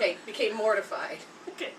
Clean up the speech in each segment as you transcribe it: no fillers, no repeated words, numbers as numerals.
Okay, became mortified. Okay.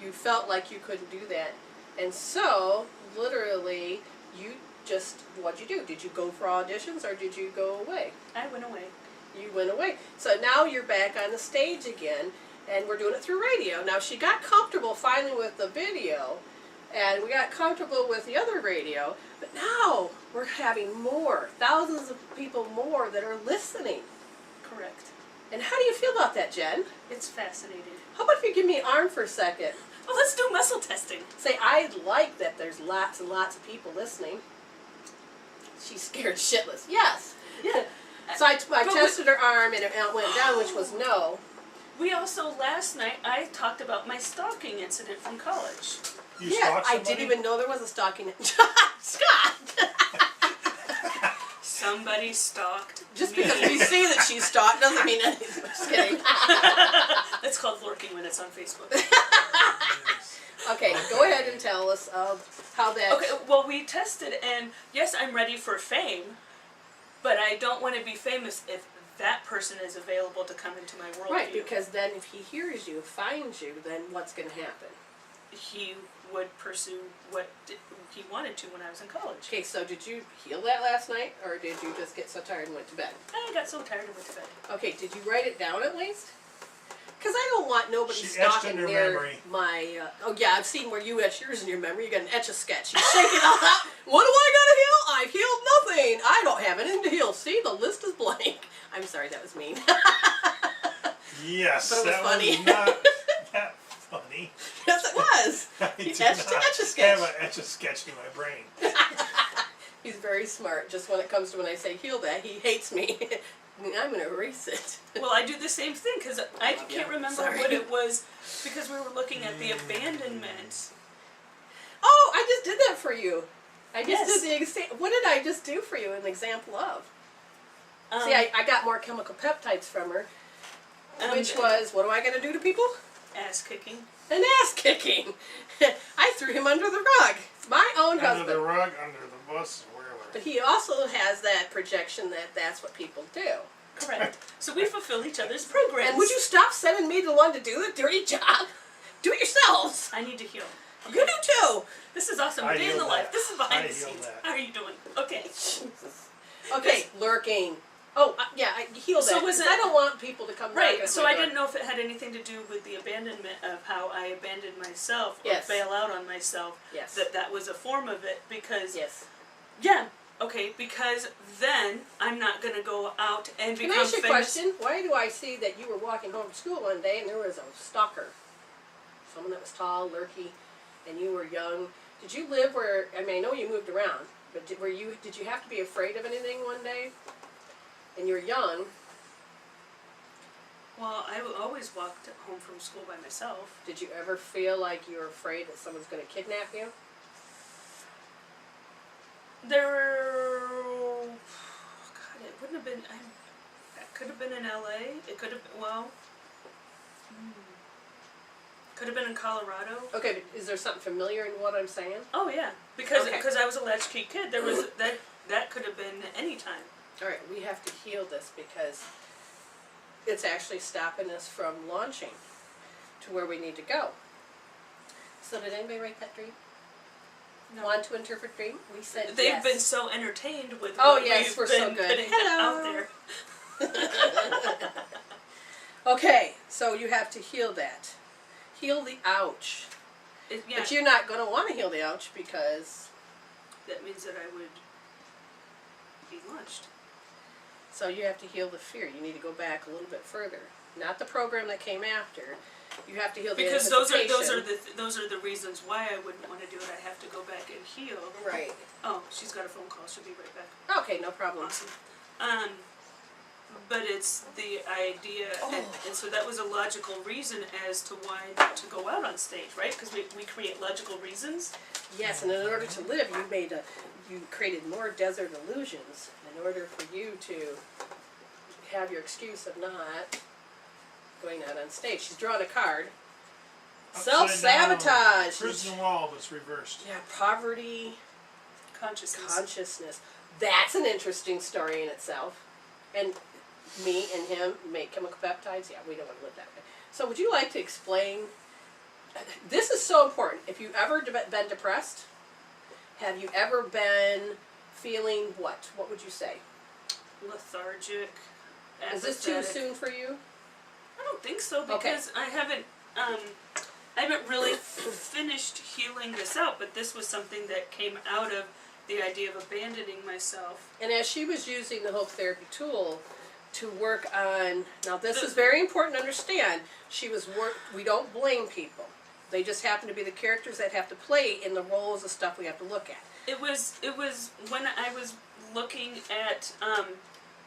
You felt like you couldn't do that. And so, literally, you just, what'd you do? Did you go for auditions or did you go away? I went away. You went away. So now you're back on the stage again, and we're doing it through radio. Now she got comfortable finally with the video, and we got comfortable with the other radio, but now we're having more, thousands of people more that are listening. Correct. And how do you feel about that, Jen? It's fascinating. How about if you give me an arm for a second? Well, let's do muscle testing. Say, I like that there's lots and lots of people listening. She's scared shitless. Yes. Yeah. So I tested her arm and it went down, which was no. We also, last night, I talked about my stalking incident from college. You stalked I somebody? didn't even know there was a stalking. Scott! Somebody stalked Just me. because we see that she's stalked doesn't mean anything. Just kidding. That's called lurking when it's on Facebook. Okay, go ahead and tell us how that... Okay, well, we tested, and yes, I'm ready for fame, but I don't want to be famous if that person is available to come into my worldview. Right, because then if he hears you, finds you, then what's going to happen? He would pursue what he wanted to when I was in college. Okay, so did you heal that last night, or did you just get so tired and went to bed? I got so tired and went to bed. Okay, did you write it down at least? Because I don't want nobody She etched stalking in her near memory. my... oh yeah, I've seen where you etch yours in your memory. You got an etch-a-sketch. You shake it all out. What do I gotta heal? I've healed nothing. I don't have anything to heal. See, the list is blank. I'm sorry, that was mean. Yes, But it was that funny. was not that funny. Yes, it was. I He did etched an not etch-a-sketch. have an etch-a-sketch in my brain. He's very smart. Just when it comes to when I say heal that, he hates me. I'm going to erase it. Well, I do the same thing, because I Yeah, can't remember sorry. what it was, because we were looking at the abandonment. Oh, I just did that for you. I just Yes. did the example. What did I just do for you? An example of? See, I got more chemical peptides from her, which was, what am I going to do to people? Ass kicking. An ass kicking. I threw him under the rug. My own Under husband. the rug, under the bus, wherever. But he also has that projection that that's what people do. Correct. So we fulfill each other's programs. And would you stop sending me the one to do the dirty job? Do it yourselves. I need to heal. You do too. This is awesome. I Day in the healed life. that. This is I behind the healed scenes. that. How are you doing? Okay. Okay, lurking. Oh, yeah, I healed So that. was 'Cause it- I don't want people to come Right, back. so I didn't know if it had anything to do with the abandonment of how I abandoned myself or Yes. bail out on myself. Yes. That was a form of it, because Yes. yeah, okay, because then I'm not gonna go out and Can become I ask you a famous. question? Why do I see that you were walking home from school one day and there was a stalker? Someone that was tall, lurky, and you were young. Did you live where, I mean, I know you moved around, but did you have to be afraid of anything one day? And you were young. Well, I always walked home from school by myself. Did you ever feel like you were afraid that someone's going to kidnap you? God, it wouldn't have been, it could have been in LA, it could have, could have been in Colorado. Okay, but is there something familiar in what I'm saying? Oh yeah, because Okay. I was a latchkey kid, there was, that could have been any time. Alright, we have to heal this because it's actually stopping us from launching to where we need to go. So did anybody write that dream? No. Want to interpret dream? We said They've yes. been so entertained with Oh, what yes, we've we're been so good. putting out there. Okay, so you have to heal that. Heal the ouch. Yeah, But you're not going to want to heal the ouch because... that means that I would be launched. So you have to heal the fear. You need to go back a little bit further. Not the program that came after. You have to heal the Because anticipation. those are the reasons why I wouldn't want to do it. I have to go back and heal. Right. Oh, she's got a phone call. She'll be right back. Okay, no problem. Awesome. But it's the idea, and so that was a logical reason as to why not to go out on stage, right? Because we create logical reasons. Yes, and in order to live, you created more desert illusions in order for you to have your excuse of not going out on stage. She's drawn a card. Self-sabotage. Prison wall, but it's reversed. Yeah, poverty, consciousness. That's an interesting story in itself. And me and him make chemical peptides. Yeah, we don't want to live that way. So would you like to explain? This is so important. If you've ever been depressed, have you ever been feeling what? What would you say? Lethargic. Is this too apathetic. soon for you? I don't think so, because I haven't really finished healing this out, but this was something that came out of the idea of abandoning myself. And as she was using the Hope Therapy tool to work on, now this is very important to understand, we don't blame people. They just happen to be the characters that have to play in the roles of stuff we have to look at. It was when I was looking at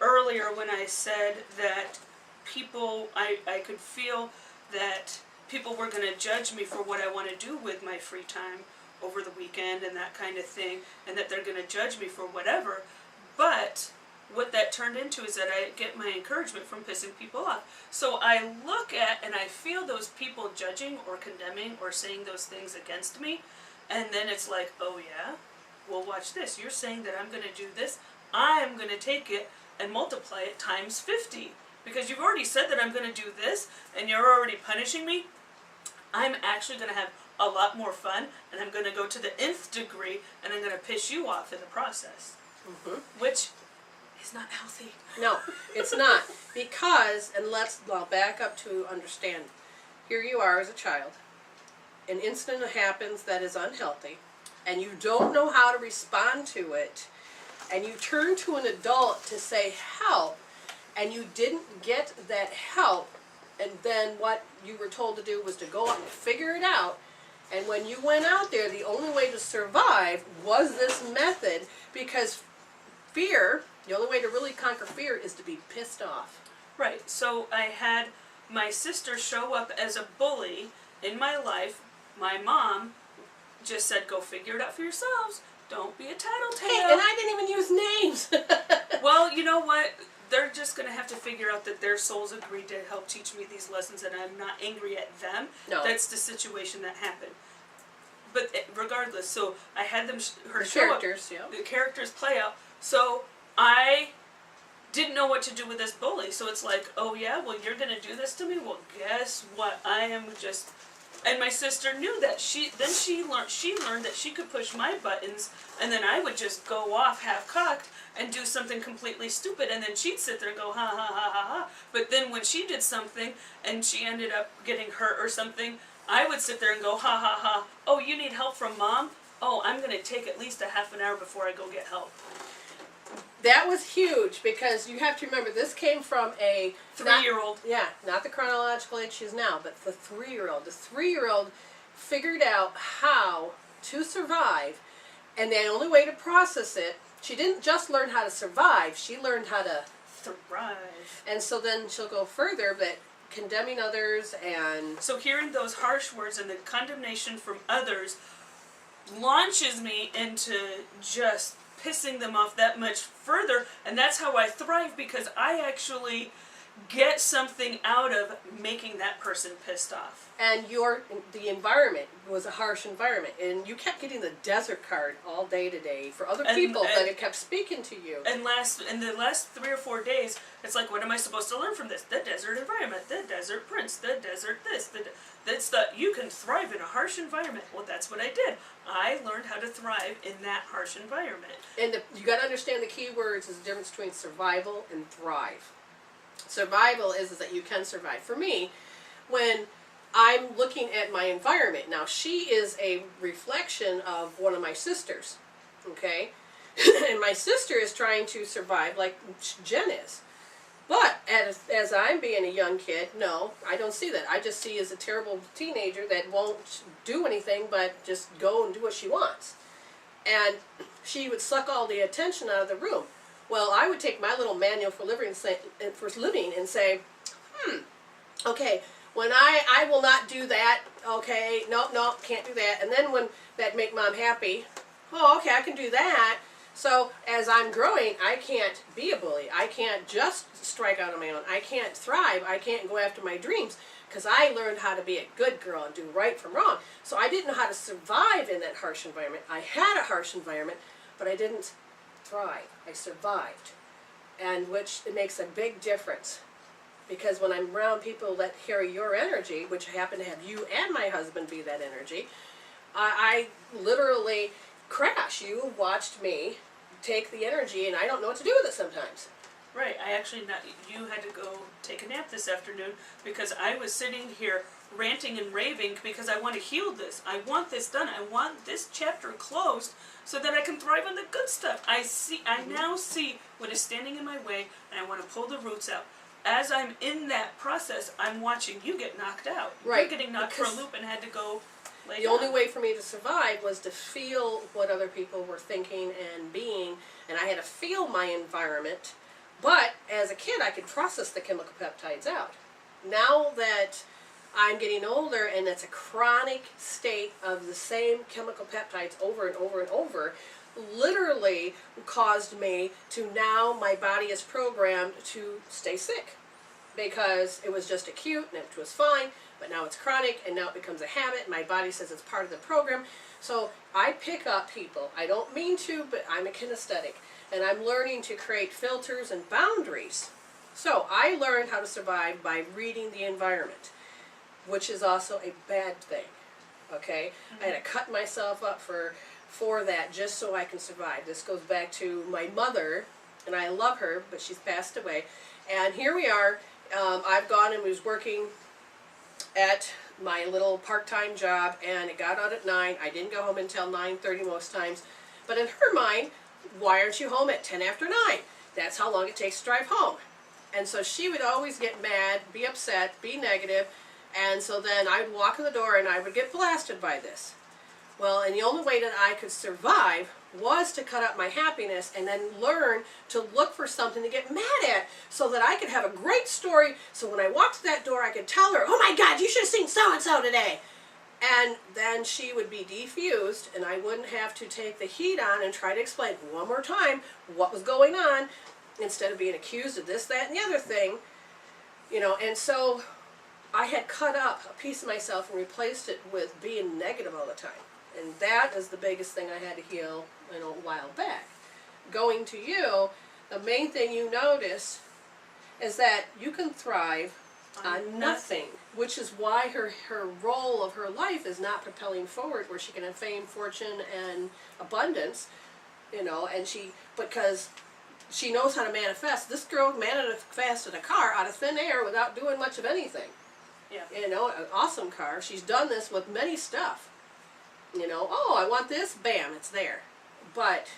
earlier when I said that people, I could feel that people were going to judge me for what I want to do with my free time over the weekend and that kind of thing, and that they're going to judge me for whatever. But what that turned into is that I get my encouragement from pissing people off. So I look at and I feel those people judging or condemning or saying those things against me, and then it's like, oh yeah, well watch this. You're saying that I'm going to do this. I'm going to take it and multiply it times 50. Because you've already said that I'm going to do this, and you're already punishing me. I'm actually going to have a lot more fun, and I'm going to go to the nth degree, and I'm going to piss you off in the process. Mm-hmm. Which is not healthy. No, it's not. Because, and I'll back up to understand. Here you are as a child. An incident happens that is unhealthy, and you don't know how to respond to it, and you turn to an adult to say help, and you didn't get that help, and then what you were told to do was to go out and figure it out. And when you went out there, the only way to survive was this method, because fear, the only way to really conquer fear is to be pissed off. Right, so I had my sister show up as a bully in my life. My mom just said, go figure it out for yourselves. Don't be a tattletale. Hey, and I didn't even use names. Well, you know what? They're just going to have to figure out that their souls agreed to help teach me these lessons, and I'm not angry at them. No. That's the situation that happened. But regardless, so I had them, The characters, yeah. the characters play out. So I didn't know what to do with this bully. So it's like, oh yeah, well you're going to do this to me? Well, guess what? I am just... And my sister knew that. She learned that she could push my buttons, and then I would just go off half-cocked and do something completely stupid, and then she'd sit there and go, ha, ha, ha, ha, ha. But then when she did something, and she ended up getting hurt or something, I would sit there and go, ha, ha, ha. Oh, you need help from Mom? Oh, I'm going to take at least a half an hour before I go get help. That was huge, because you have to remember, this came from a... 3-year-old. Yeah, not the chronological age she is now, but the 3-year-old. The 3-year-old figured out how to survive, and the only way to process it, she didn't just learn how to survive, she learned how to Thrive. And so then she'll go further, but condemning others and... So hearing those harsh words and the condemnation from others launches me into just pissing them off that much further, and that's how I thrive, because I actually get something out of making that person pissed off. And the environment was a harsh environment, and you kept getting the desert card all day today for other people that it kept speaking to you. And in the last 3 or 4 days, it's like, what am I supposed to learn from this? The desert environment, the desert prince, the desert this, you can thrive in a harsh environment. Well, that's what I did. I learned how to thrive in that harsh environment. And you got to understand the key words is the difference between survival and thrive. Survival is that you can survive. For me, when I'm looking at my environment, now she is a reflection of one of my sisters, okay? And my sister is trying to survive like Jen is. But as I'm being a young kid, no, I don't see that. I just see as a terrible teenager that won't do anything but just go and do what she wants. And she would suck all the attention out of the room. Well, I would take my little manual for living and say, okay, when I will not do that, okay, no, can't do that. And then when that make Mom happy, oh, okay, I can do that. So as I'm growing, I can't be a bully. I can't just strike out on my own. I can't thrive. I can't go after my dreams, because I learned how to be a good girl and do right from wrong. So I didn't know how to survive in that harsh environment. I had a harsh environment, but I didn't thrive. I survived, and which it makes a big difference. Because when I'm around people that carry your energy, which happen to have you and my husband be that energy, I literally crash. You watched me take the energy, and I don't know what to do with it sometimes. Right, I actually you had to go take a nap this afternoon because I was sitting here ranting and raving because I want to heal this. I want this done. I want this chapter closed so that I can thrive on the good stuff. I now see what is standing in my way, and I want to pull the roots out. As I'm in that process, I'm watching you get knocked out. Right. You're getting knocked for a loop and had to go lay The down. only way for me to survive was to feel what other people were thinking and being, and I had to feel my environment. But as a kid, I could process the chemical peptides out. Now that I'm getting older and it's a chronic state of the same chemical peptides over and over and over, literally caused me to now my body is programmed to stay sick. Because it was just acute and it was fine, but now it's chronic and now it becomes a habit. My body says it's part of the program. So I pick up people. I don't mean to, but I'm a kinesthetic. And I'm learning to create filters and boundaries. So I learned how to survive by reading the environment, which is also a bad thing. Okay? I had to cut myself up for that just so I can survive. This goes back to my mother, and I love her, but she's passed away. And here we are. I've gone and was working at my little part-time job, and it got out at 9. I didn't go home until 9:30 most times. But in her mind, why aren't you home at 10 after 9? That's how long it takes to drive home. And so she would always get mad, be upset, be negative, and so then I'd walk in the door and I would get blasted by this. Well, and the only way that I could survive was to cut up my happiness and then learn to look for something to get mad at so that I could have a great story, so when I walked to that door I could tell her, oh my God, you should have seen so-and-so today. And then she would be defused, and I wouldn't have to take the heat on and try to explain one more time what was going on, instead of being accused of this, that, and the other thing. You know, and so I had cut up a piece of myself and replaced it with being negative all the time. And that is the biggest thing I had to heal, you know, a while back. Going to you, the main thing you notice is that you can thrive on nothing, which is why her role of her life is not propelling forward, where she can have fame, fortune, and abundance, you know, and because she knows how to manifest. This girl manifested a car out of thin air without doing much of anything. Yeah. You know, an awesome car. She's done this with many stuff. You know, oh, I want this, bam, it's there. But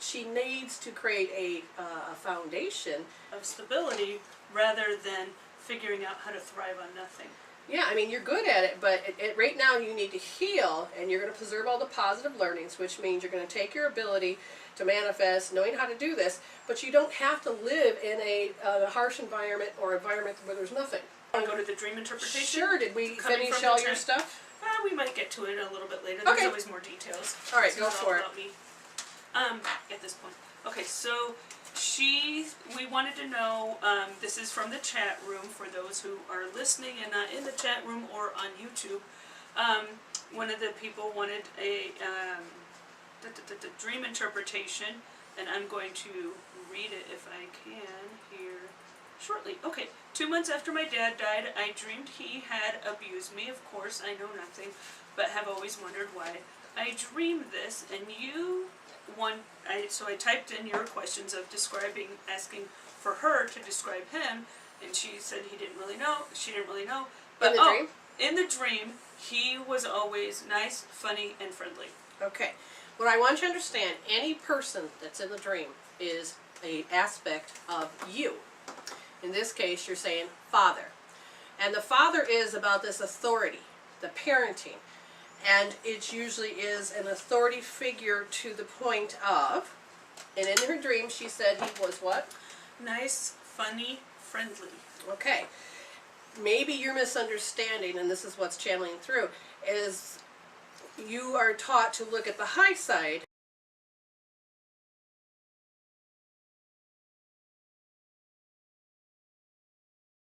she needs to create a foundation Of stability rather than figuring out how to thrive on nothing. Yeah, I mean, you're good at it, but right now you need to heal, and you're going to preserve all the positive learnings, which means you're going to take your ability to manifest, knowing how to do this, but you don't have to live in a harsh environment or environment where there's nothing. Want to go to the dream interpretation? Sure, did we Coming finish from all the your trend. stuff? We might get to it a little bit later. Okay. There's always more details. All right, It's go not for all it. about me. At this point. Okay, so we wanted to know, this is from the chat room for those who are listening and not in the chat room or on YouTube. One of the people wanted a dream interpretation, and I'm going to read it if I can here shortly. Okay, 2 months after my dad died, I dreamed he had abused me. Of course, I know nothing, but have always wondered why I dreamed this. And so I typed in your questions of asking for her to describe him, and she said he didn't really know. She didn't really know. But In the dream? In the dream, he was always nice, funny, and friendly. Okay. What I want you to understand, any person that's in the dream is an aspect of you. In this case, you're saying father. And the father is about this authority, the parenting. And it usually is an authority figure to the point of, and in her dream she said he was what? Nice, funny, friendly. Okay. Maybe your misunderstanding, and this is what's channeling through, is you are taught to look at the high side